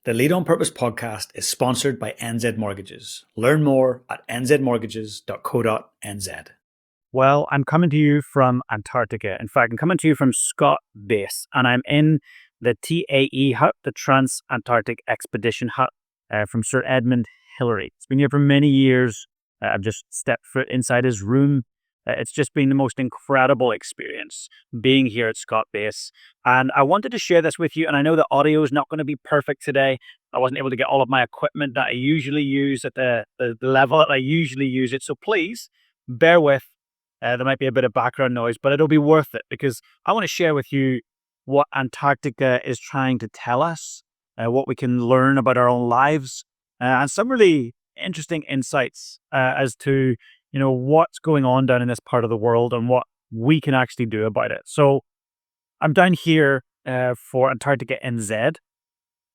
The Lead on Purpose podcast is sponsored by NZ Mortgages. Learn more at nzmortgages.co.nz. Well, I'm coming to you from Antarctica. In fact, I'm coming to you from Scott Base, and I'm in the TAE hut, the Trans-Antarctic Expedition hut from Sir Edmund Hillary. It's been here for many years. I've just stepped foot inside his room. It's just been the most incredible experience being here at Scott Base. And I wanted to share this with you. And I know the audio is not going to be perfect today. I wasn't able to get all of my equipment that I usually use at the level that I usually use it. So please bear with. There might be a bit of background noise, but it'll be worth it because I want to share with you what Antarctica is trying to tell us, what we can learn about our own lives, and some really interesting insights as to what's going on down in this part of the world and what we can actually do about it. So I'm down here for Antarctica NZ,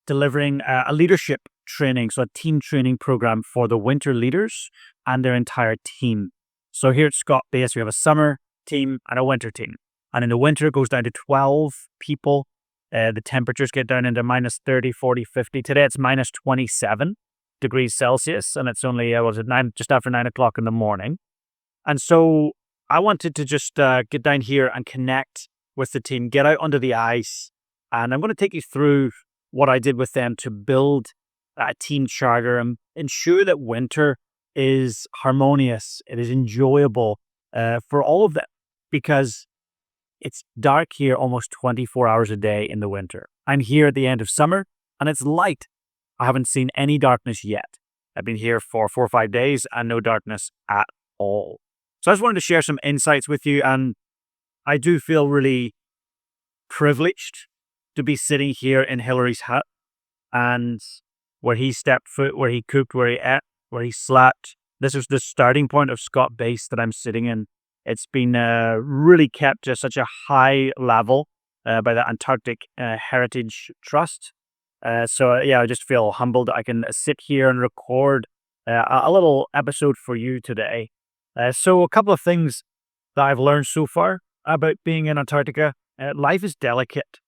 delivering a leadership training, so a team training program for the winter leaders and their entire team. So here at Scott Base, we have a summer team and a winter team. And in the winter, it goes down to 12 people. The temperatures get down into minus 30, 40, 50. Today, it's minus 27 degrees Celsius, and it's only, just after 9 o'clock in the morning. And so I wanted to just get down here and connect with the team, get out onto the ice. And I'm going to take you through what I did with them to build a team charter and ensure that winter is harmonious, it is enjoyable for all of them, because it's dark here almost 24 hours a day in the winter. I'm here at the end of summer and it's light. I haven't seen any darkness yet. I've been here for 4 or 5 days and no darkness at all. So I just wanted to share some insights with you, and I do feel really privileged to be sitting here in Hillary's hut and where he stepped foot, where he cooked, where he ate, where he slept. This is the starting point of Scott Base that I'm sitting in. It's been really kept to such a high level by the Antarctic Heritage Trust. I just feel humbled that I can sit here and record a little episode for you today. So a couple of things that I've learned so far about being in Antarctica. Life is delicate,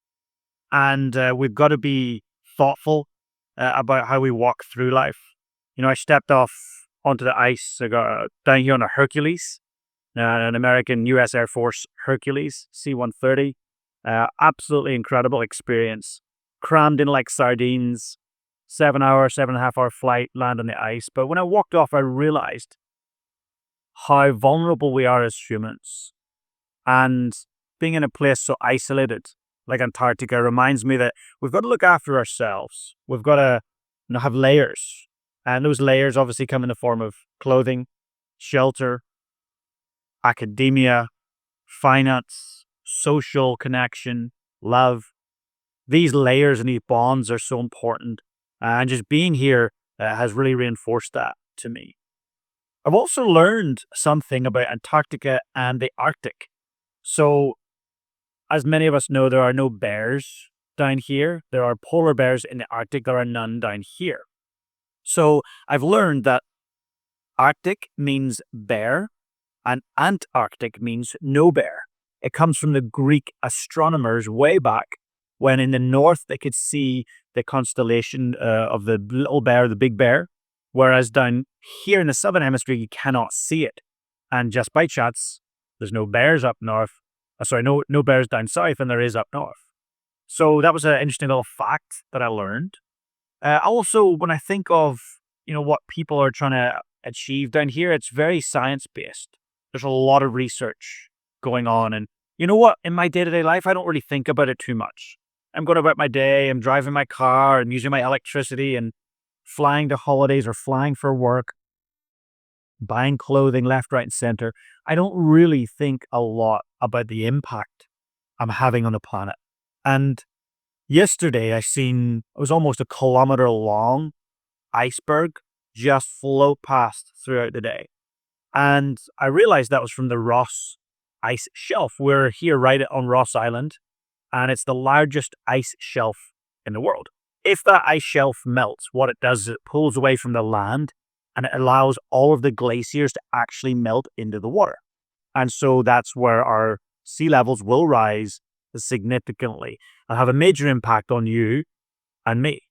and we've got to be thoughtful about how we walk through life. I stepped off onto the ice. I got down here on a Hercules, an American U.S. Air Force Hercules C-130. Absolutely incredible experience. Crammed in like sardines, 7.5 hour flight, land on the ice. But when I walked off, I realized how vulnerable we are as humans. And being in a place so isolated like Antarctica reminds me that we've got to look after ourselves. We've got to have layers. And those layers obviously come in the form of clothing, shelter, academia, finance, social connection, love. These layers and these bonds are so important. And just being here has really reinforced that to me. I've also learned something about Antarctica and the Arctic. So, as many of us know, there are no bears down here. There are polar bears in the Arctic. There are none down here. So I've learned that Arctic means bear and Antarctic means no bear. It comes from the Greek astronomers way back when in the north they could see the constellation of the little bear, the big bear, whereas down here in the southern hemisphere you cannot see it. And just by chance, there's no bears up north. No bears down south, and there is up north. So that was an interesting little fact that I learned. Also, when I think of, what people are trying to achieve down here, it's very science-based. There's a lot of research going on. And you know what? In my day-to-day life, I don't really think about it too much. I'm going about my day, I'm driving my car and using my electricity and flying to holidays or flying for work, buying clothing left, right, and center. I don't really think a lot about the impact I'm having on the planet. And yesterday, it was almost a kilometer long iceberg just float past throughout the day. And I realized that was from the Ross ice shelf. We're here right on Ross Island, and it's the largest ice shelf in the world. If that ice shelf melts, what it does is it pulls away from the land, and it allows all of the glaciers to actually melt into the water. And so that's where our sea levels will rise significantly and have a major impact on you and me.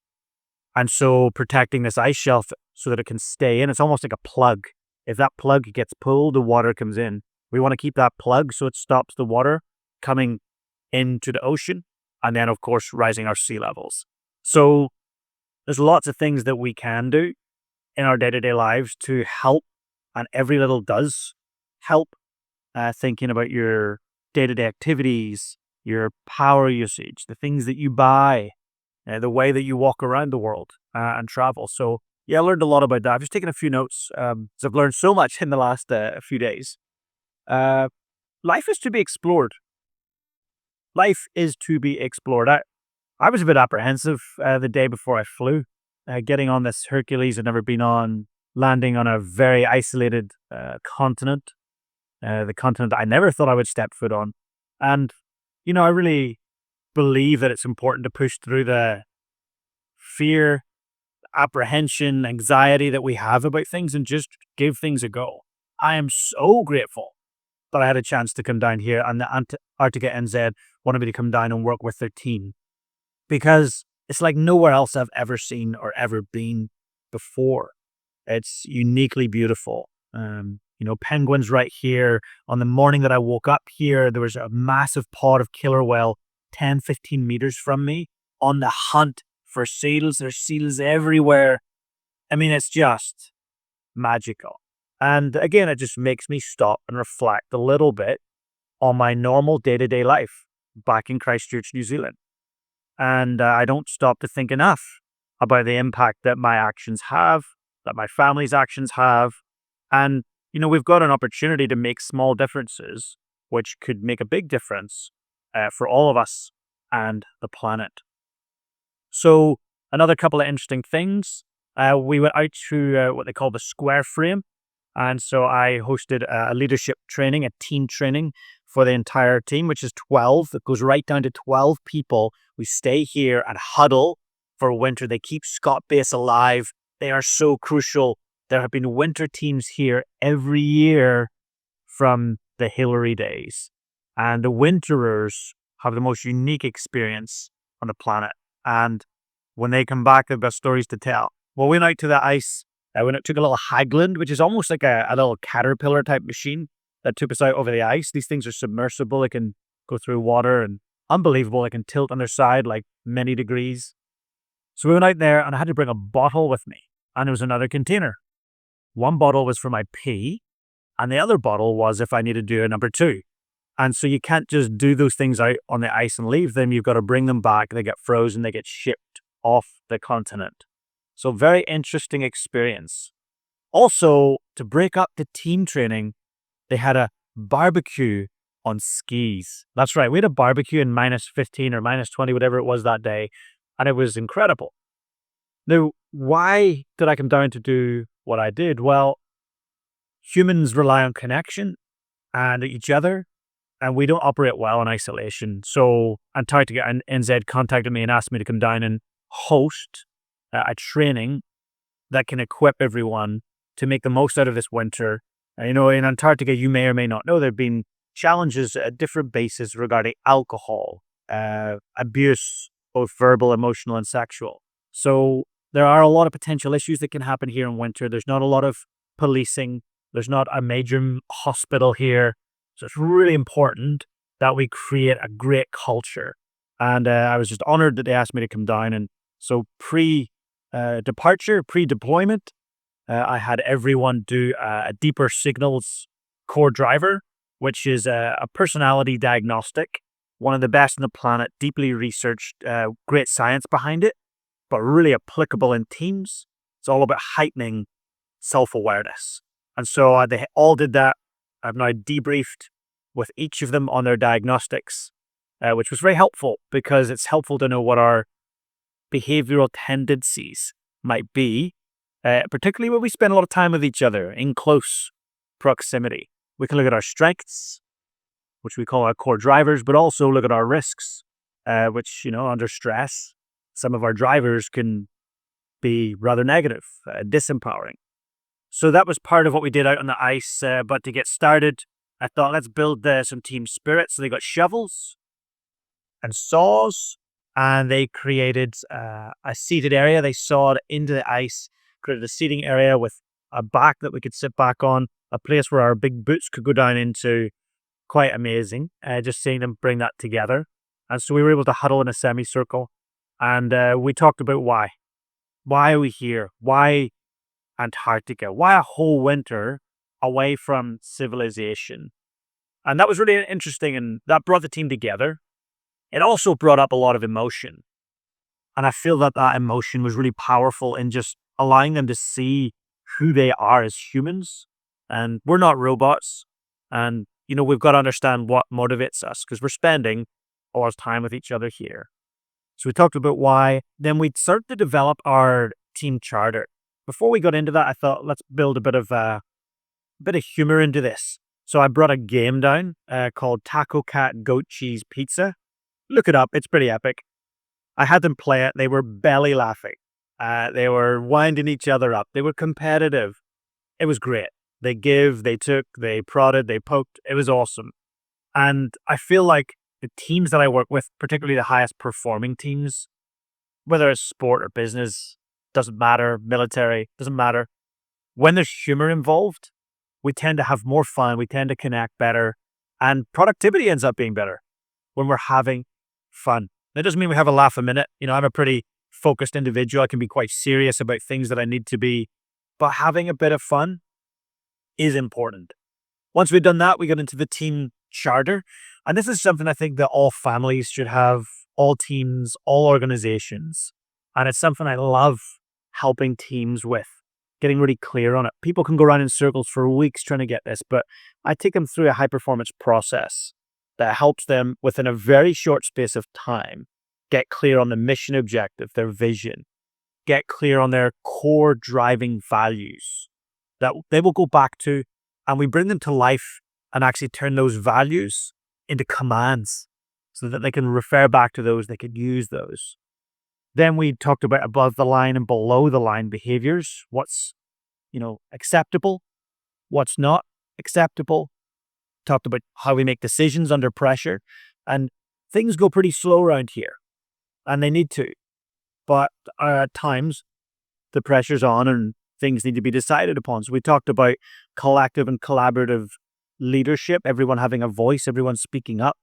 And so protecting this ice shelf so that it can stay in, it's almost like a plug. If that plug gets pulled, the water comes in. We want to keep that plug so it stops the water coming into the ocean and then, of course, rising our sea levels. So there's lots of things that we can do in our day-to-day lives to help, and every little does help. Thinking about your day-to-day activities, your power usage, the things that you buy, the way that you walk around the world and travel. So yeah, I learned a lot about that. I've just taken a few notes. So I've learned so much in the last few days. Uh, life is to be explored. Life is to be explored. I was a bit apprehensive the day before I flew, getting on this Hercules I'd never been on, landing on a very isolated continent, the continent I never thought I would step foot on. And, I really believe that it's important to push through the fear, apprehension, anxiety that we have about things and just give things a go. I am so grateful that I had a chance to come down here, and the Antarctica NZ wanted me to come down and work with their team, because it's like nowhere else I've ever seen or ever been before. It's uniquely beautiful. Penguins right here. On the morning that I woke up here, there was a massive pod of killer whale 10, 15 meters from me on the hunt for seals. There's seals everywhere. I mean, it's just magical. And again, it just makes me stop and reflect a little bit on my normal day-to-day life back in Christchurch, New Zealand. And I don't stop to think enough about the impact that my actions have, that my family's actions have. And, we've got an opportunity to make small differences, which could make a big difference for all of us and the planet. So another couple of interesting things. We went out to what they call the square frame. And so I hosted a leadership training, a team training for the entire team, which is 12. It goes right down to 12 people. We stay here and huddle for winter. They keep Scott Base alive. They are so crucial. There have been winter teams here every year from the Hillary days. And the winterers have the most unique experience on the planet. And when they come back, they've got stories to tell. Well, we went out to the ice. We took a little Hagland, which is almost like a little caterpillar type machine that took us out over the ice. These things are submersible. They can go through water and unbelievable. They can tilt on their side like many degrees. So we went out there and I had to bring a bottle with me, and there was another container. One bottle was for my pee and the other bottle was if I needed to do a number 2. And so you can't just do those things out on the ice and leave them. You've got to bring them back. They get frozen. They get shipped off the continent. So very interesting experience. Also, to break up the team training, they had a barbecue on skis. That's right. We had a barbecue in minus 15 or minus 20, whatever it was that day. And it was incredible. Now, why did I come down to do what I did? Well, humans rely on connection and each other, and we don't operate well in isolation. So Antarctica NZ contacted me and asked me to come down and host a training that can equip everyone to make the most out of this winter. In Antarctica, you may or may not know, there have been challenges at different bases regarding alcohol, abuse, both verbal, emotional, and sexual. So there are a lot of potential issues that can happen here in winter. There's not a lot of policing. There's not a major hospital here. So it's really important that we create a great culture. And I was just honored that they asked me to come down. And so pre-deployment, I had everyone do a deeper signals core driver, which is a personality diagnostic, one of the best on the planet, deeply researched, great science behind it, but really applicable in teams. It's all about heightening self-awareness. And so they all did that. I've now debriefed with each of them on their diagnostics, which was very helpful because it's helpful to know what our behavioral tendencies might be, particularly when we spend a lot of time with each other in close proximity. We can look at our strengths, which we call our core drivers, but also look at our risks, which, under stress, some of our drivers can be rather negative, disempowering. So that was part of what we did out on the ice. But to get started, I thought, let's build some team spirit. So they got shovels and saws and they created a seated area. They sawed into the ice, created a seating area with a back that we could sit back on, a place where our big boots could go down into. Quite amazing, just seeing them bring that together. And so we were able to huddle in a semicircle, and we talked about why. Why are we here? Why Antarctica? Why a whole winter away from civilization? And that was really interesting, and that brought the team together. It also brought up a lot of emotion. And I feel that that emotion was really powerful in just allowing them to see who they are as humans. And we're not robots. And, we've got to understand what motivates us because we're spending all our time with each other here. So we talked about why. Then we started to develop our team charter. Before we got into that, I thought, let's build a bit of humor into this. So I brought a game down called Taco Cat Goat Cheese Pizza. Look it up. It's pretty epic. I had them play it. They were belly laughing. They were winding each other up. They were competitive. It was great. They give, they took, they prodded, they poked. It was awesome. And I feel like the teams that I work with, particularly the highest performing teams, whether it's sport or business, doesn't matter, military, doesn't matter. When there's humor involved, we tend to have more fun. We tend to connect better. And productivity ends up being better when we're having fun. That doesn't mean we have a laugh a minute. I'm a pretty focused individual. I can be quite serious about things that I need to be. But having a bit of fun is important. Once we've done that, we got into the team charter. And this is something I think that all families should have, all teams, all organizations. And it's something I love helping teams with, getting really clear on it. People can go around in circles for weeks trying to get this, but I take them through a high performance process that helps them within a very short space of time get clear on the mission objective, their vision, get clear on their core driving values that they will go back to, and we bring them to life and actually turn those values into commands so that they can refer back to those, they can use those. Then we talked about above the line and below the line behaviors. What's, acceptable, what's not acceptable. Talked about how we make decisions under pressure, and things go pretty slow around here, and they need to. But at times, the pressure's on and things need to be decided upon. So we talked about collective and collaborative leadership, everyone having a voice, everyone speaking up,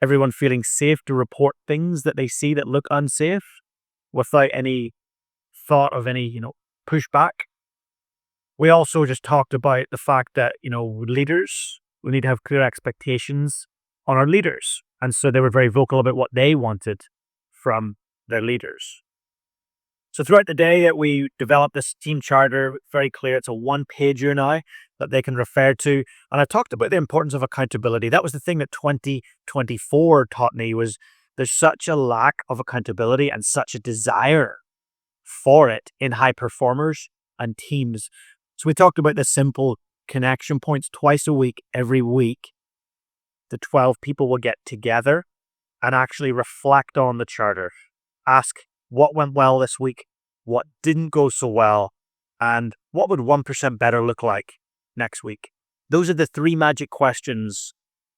everyone feeling safe to report things that they see that look unsafe without any thought of any, pushback. We also just talked about the fact that, leaders, we need to have clear expectations on our leaders. And so they were very vocal about what they wanted from their leaders. So throughout the day that we developed this team charter, very clear, it's a one-pager now that they can refer to. And I talked about the importance of accountability. That was the thing that 2024 taught me, was there's such a lack of accountability and such a desire for it in high performers and teams. So we talked about the simple connection points twice a week, every week. The 12 people will get together and actually reflect on the charter. Ask what went well this week, what didn't go so well, and what would 1% better look like next week. Those are the 3 magic questions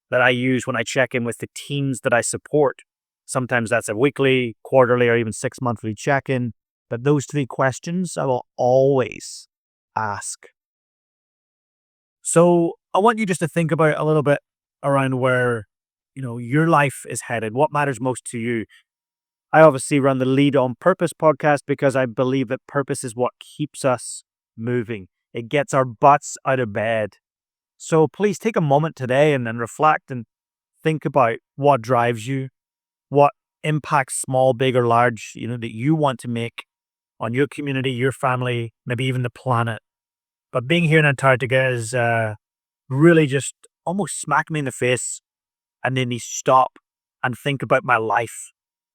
that I use when I check in with the teams that I support. Sometimes that's a weekly, quarterly, or even 6-monthly check-in. But those 3 questions I will always ask. So I want you just to think about a little bit around where, your life is headed, what matters most to you. I obviously run the Lead on Purpose podcast because I believe that purpose is what keeps us moving. It gets our butts out of bed. So please take a moment today and then reflect and think about what drives you, what impacts, small, big, or large, that you want to make on your community, your family, maybe even the planet. But being here in Antarctica is really just almost smacked me in the face and made me stop and think about my life,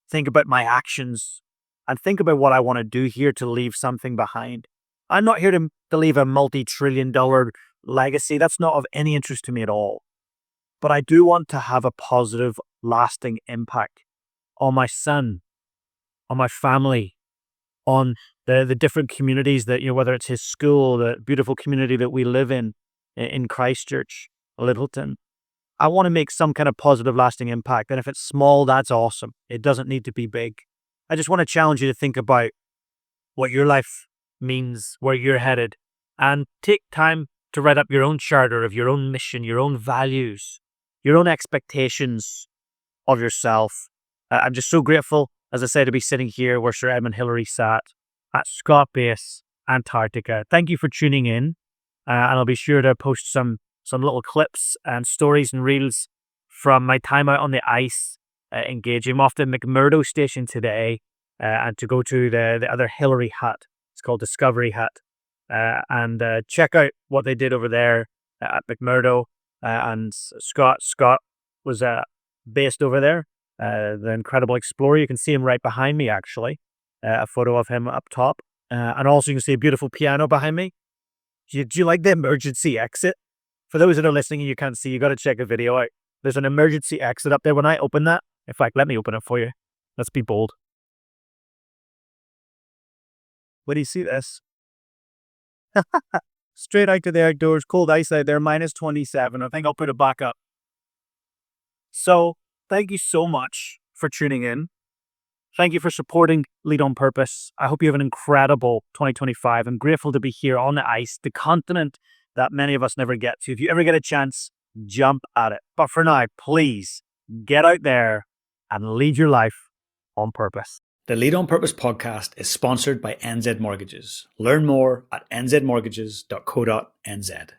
think about my actions, and think about what I want to do here to leave something behind. I'm not here to leave a multi-trillion-dollar legacy. That's not of any interest to me at all. But I do want to have a positive, lasting impact on my son, on my family, on the different communities that, whether it's his school, the beautiful community that we live in Christchurch, Littleton. I want to make some kind of positive, lasting impact. And if it's small, that's awesome. It doesn't need to be big. I just want to challenge you to think about what your life means, where you're headed, and take time to write up your own charter of your own mission, your own values, your own expectations of yourself. I'm just so grateful, as I say, to be sitting here where Sir Edmund Hillary sat at Scott Base, Antarctica. Thank you for tuning in, and I'll be sure to post some little clips and stories and reels from my time out on the ice, engaging. I'm off to McMurdo Station today, and to go to the other Hillary hut. It's called Discovery Hut, and check out what they did over there at McMurdo. And Scott was based over there. The incredible explorer. You can see him right behind me, actually. A photo of him up top. And also you can see a beautiful piano behind me. Do you like the emergency exit? For those that are listening and you can't see, you got to check the video out. There's an emergency exit up there. When I open that, in fact, let me open it for you. Let's be bold. What do you see this? Straight out to the outdoors, cold ice out there, minus 27. I think I'll put it back up. So, thank you so much for tuning in. Thank you for supporting Lead on Purpose. I hope you have an incredible 2025. I'm grateful to be here on the ice, the continent that many of us never get to. If you ever get a chance, jump at it. But for now, please get out there and lead your life on purpose. The Lead on Purpose podcast is sponsored by NZ Mortgages. Learn more at nzmortgages.co.nz.